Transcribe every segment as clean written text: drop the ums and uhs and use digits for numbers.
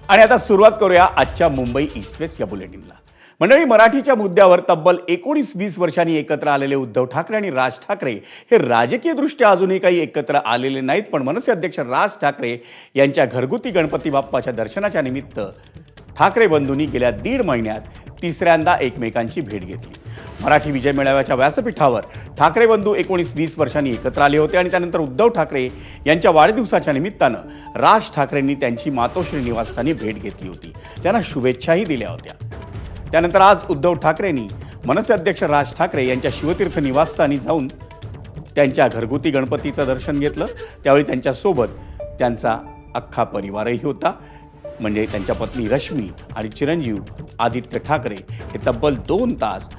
आणि आता सुरुवात करूया आजच्या मुंबई ईस्ट वेस्ट या बुलेटिनला। मंडळी, मराठीच्या मुद्द्यावर तब्बल 19-20 वर्षांनी एकत्र आलेले उद्धव ठाकरे आणि राज ठाकरे हे राजकीयदृष्ट्या अजूनही काही एकत्र आलेले नाहीत, पण मनसे अध्यक्ष राज ठाकरे यांच्या घरगुती गणपती बाप्पाच्या दर्शनाच्या निमित्त ठाकरे बंधूंनी गेल्या 1.5 महिन्यात तिसऱ्यांदा एकमेकांची भेट घेतली। मराठी विजय मेळाव्याच्या व्यासपीठावर ठाकरे बंधू 19-20 वर्षांनी एकत्र आले होते आणि त्यानंतर उद्धव ठाकरे यांच्या वाढदिवसाच्या निमित्तानं राज ठाकरेंनी त्यांची मातोश्री निवासस्थानी भेट घेतली होती, त्यांना शुभेच्छाही दिल्या होत्या। त्यानंतर आज उद्धव ठाकरेंनी मनसे अध्यक्ष राज ठाकरे यांच्या शिवतीर्थ निवासस्थानी जाऊन त्यांच्या घरगुती गणपतीचं दर्शन घेतलं। त्यावेळी त्यांच्यासोबत त्यांचा अख्खा परिवारही होता, म्हणजे त्यांच्या पत्नी रश्मी आणि चिरंजीव आदित्य ठाकरे हे तब्बल 2 तास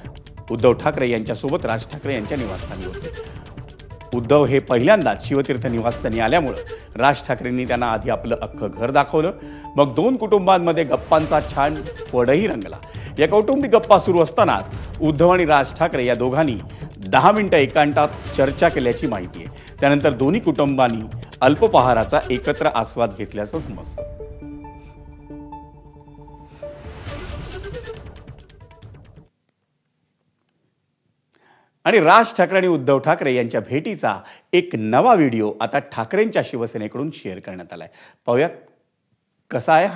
उद्धव ठाकरे यांच्यासोबत राज ठाकरे यांच्या निवासस्थानी होते। उद्धव हे पहिल्यांदाच शिवतीर्थ निवासस्थानी आल्यामुळे राज ठाकरेंनी त्यांना आधी आपलं अख्खं घर दाखवलं, मग 2 कुटुंबांमध्ये गप्पांचा छान पडही रंगला। या कौटुंबिक गप्पा सुरू असताना उद्धव आणि राज ठाकरे या दोघांनी 10 मिनिटं एकांतात चर्चा केल्याची माहिती आहे। त्यानंतर दोन्ही कुटुंबांनी अल्पपहाराचा एकत्र आस्वाद घेतल्याचं समजतं। आणि राज ठाकरे आणि उद्धव ठाकरे यांच्या भेटीचा एक नवा व्हिडिओ आता ठाकरेंच्या शिवसेनेकडून शेअर करण्यात आलाय। पाहूयात कसा आहे